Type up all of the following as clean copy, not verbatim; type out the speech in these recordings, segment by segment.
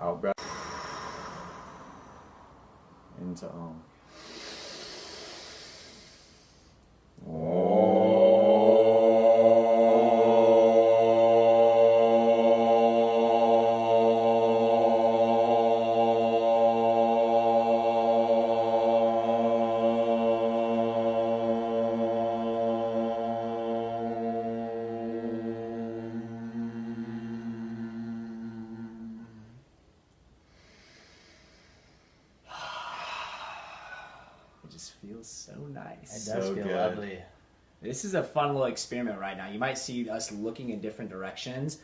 Out breath. Into Om. It just feels so nice. It does So feel good. lovely. This is a fun little experiment right now. You might see us looking in different directions.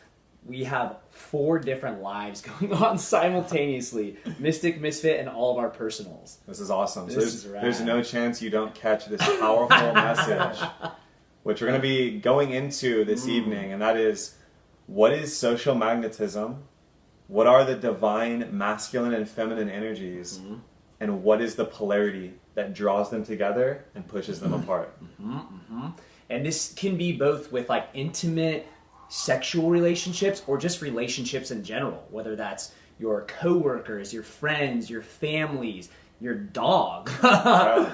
We have 4 different lives going on simultaneously. Mystic, Misfit, and all of our personals. This is awesome. So This is rad. there's no chance you don't catch this powerful message, which we're going to be going into this evening, and that is, what is social magnetism? What are the divine masculine and feminine energies? And what is the polarity that draws them together and pushes them apart? And this can be both with like intimate sexual relationships or just relationships in general, whether that's your coworkers, your friends, your families, your dog.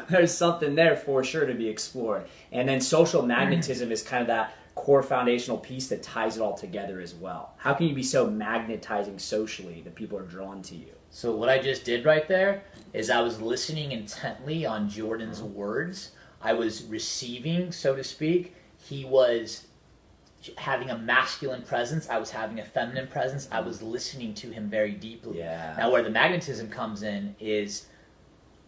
There's something there for sure to be explored. And then social magnetism is kind of that core foundational piece that ties it all together as well. How can you be so magnetizing socially that people are drawn to you? So what I just did right there is I was listening intently on Jordan's words. I was receiving, so to speak. He was having a masculine presence. I was having a feminine presence. I was listening to him very deeply. Yeah. Now where the magnetism comes in is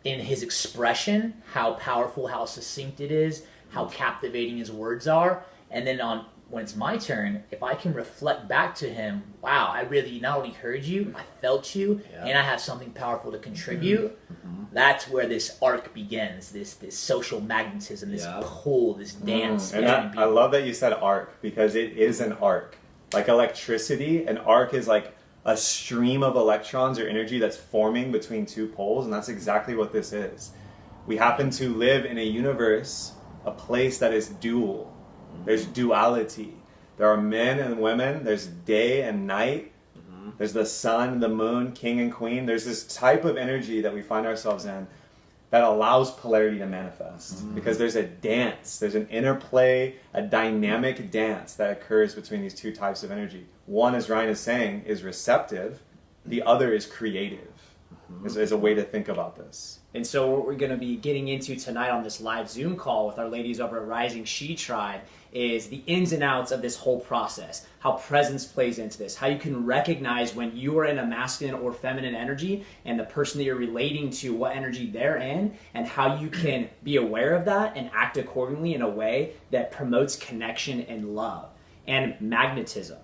in his expression, how powerful, how succinct it is, how captivating his words are. And then when it's my turn, if I can reflect back to him, wow, I really not only heard you, I felt you, and I have something powerful to contribute. That's where this arc begins, this social magnetism, this pull, this dance. And I love that you said arc, because it is an arc. Like electricity, an arc is like a stream of electrons or energy that's forming between 2 poles, and that's exactly what this is. We happen to live in a universe, a place that is dual. There's duality. There are men and women. There's day and night. There's the sun, the moon, king and queen. There's this type of energy that we find ourselves in that allows polarity to manifest. Because there's a dance. There's an interplay, a dynamic dance that occurs between these 2 types of energy. One, as Ryan is saying, is receptive. The other is creative. Is a way to think about this. And so what we're going to be getting into tonight on this live Zoom call with our ladies over at Rising She Tribe is the ins and outs of this whole process, how presence plays into this, how you can recognize when you are in a masculine or feminine energy and the person that you're relating to, what energy they're in, and how you can be aware of that and act accordingly in a way that promotes connection and love and magnetism.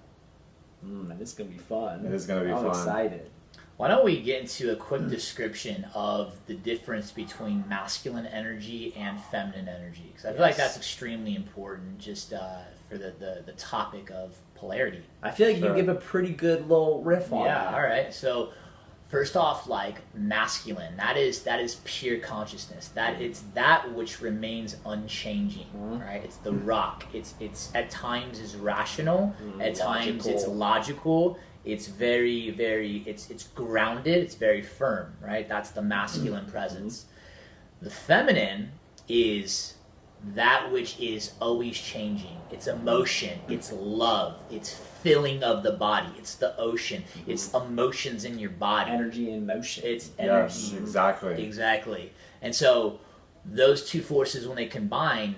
This is going to be fun. It is going to be I'm fun. excited. Why don't we get into a quick description of the difference between masculine energy and feminine energy? Because I feel like that's extremely important just for the topic of polarity. I feel like you can give a pretty good little riff on that. Yeah, all right. So first off, like masculine, that is pure consciousness. That it's that which remains unchanging, right? It's the rock. It's at times is rational, at times it's logical. It's very, very, it's grounded, it's very firm, right? That's the masculine presence. The feminine is that which is always changing. It's emotion, it's love, it's filling of the body, it's the ocean, it's emotions in your body. Energy in motion. It's energy. Yes, exactly. Exactly. And so those 2 forces, when they combine,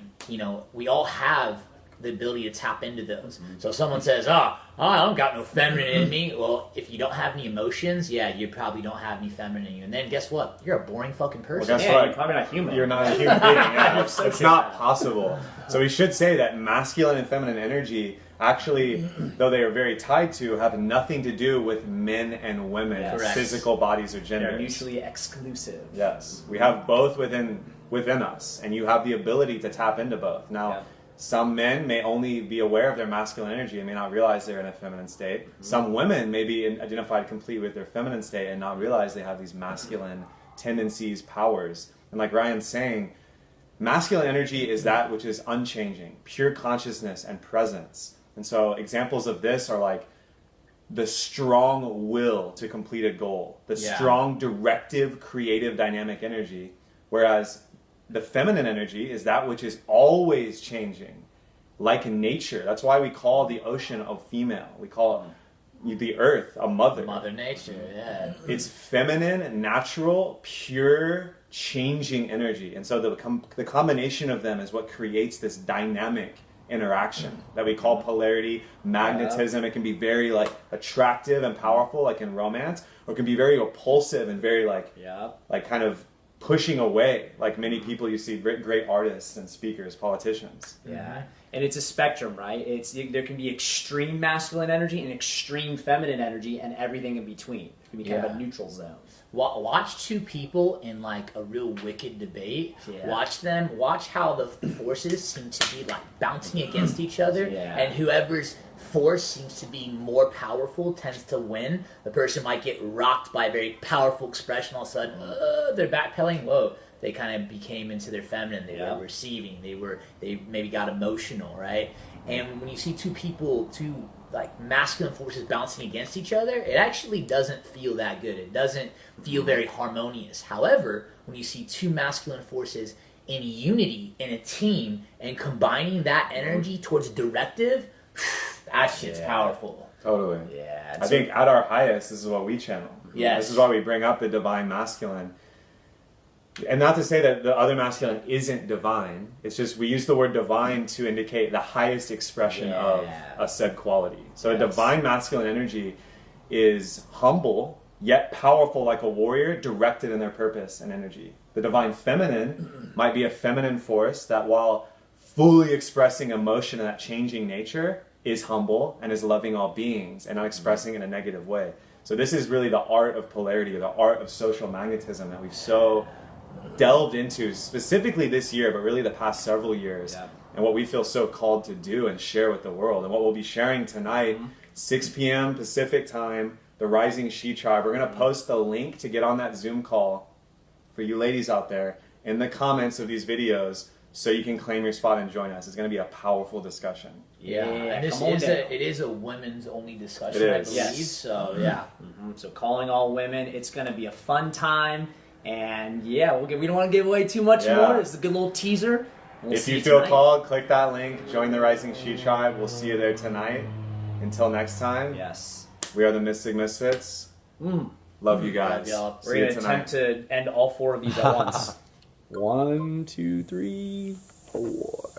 we all have the ability to tap into those. So if someone says, I don't got no feminine in me. Well, if you don't have any emotions, you probably don't have any feminine in you. And then guess what? You're a boring fucking person. Well, guess Yeah, what? you're probably not human. You're not a human being. Yeah, So it's sad. not possible. So we should say that masculine and feminine energy actually, though they are very tied to, have nothing to do with men and women, Yes. physical bodies or They're genders. mutually exclusive. Yes, we have both within us, and you have the ability to tap into both. Now, some men may only be aware of their masculine energy and may not realize they're in a feminine state. Some women may be identified completely with their feminine state and not realize they have these masculine tendencies, powers. And like Ryan's saying, masculine energy is that which is unchanging, pure consciousness and presence. And so examples of this are like the strong will to complete a goal, the strong directive, creative, dynamic energy, whereas the feminine energy is that which is always changing, like in nature. That's why we call the ocean a female. We call the earth a mother. Mother Nature, yeah. It's feminine, natural, pure, changing energy. And so the combination of them is what creates this dynamic interaction that we call polarity, magnetism. It can be very like attractive and powerful, like in romance, or it can be very repulsive and very like kind of pushing away, like many people you see, great artists and speakers, politicians. Yeah. And it's a spectrum, right? There can be extreme masculine energy and extreme feminine energy and everything in between. It can be kind of a neutral zone. Watch two people in like a real wicked debate. Yeah. Watch how the forces seem to be like bouncing against each other, and whoever's force seems to be more powerful tends to win. The person might get rocked by a very powerful expression. All of a sudden, they're backpedaling. Whoa. They kind of became into their feminine. They were receiving. They maybe got emotional, right? And when you see two like masculine forces bouncing against each other, it actually doesn't feel that good. It doesn't feel very harmonious. However, when you see two masculine forces in unity in a team and combining that energy towards directive, that shit's powerful. Totally. Yeah. I think at our highest, this is what we channel. Yes. This is why we bring up the divine masculine. And not to say that the other masculine isn't divine. It's just we use the word divine to indicate the highest expression of a said quality. So a divine masculine energy is humble, yet powerful like a warrior, directed in their purpose and energy. The divine feminine might be a feminine force that, while fully expressing emotion and that changing nature, is humble and is loving all beings and not expressing in a negative way. So this is really the art of polarity, or the art of social magnetism that we've so delved into specifically this year, but really the past several years, and what we feel so called to do and share with the world. And what we'll be sharing tonight, 6 p.m. Pacific time, the Rising She Tribe. We're going to post the link to get on that Zoom call for you ladies out there in the comments of these videos, so you can claim your spot and join us. It's going to be a powerful discussion. And this is a women's only discussion, I believe. Yes. So So calling all women, it's going to be a fun time. And we don't want to give away too much more. It's a good little teaser. If you feel called, click that link. Join the Rising She Tribe. We'll see you there tonight. Until next time. Yes. We are the Mystic Misfits. Love you guys. We're going to attempt to end all 4 of these at once. 1, 2, 3, 4.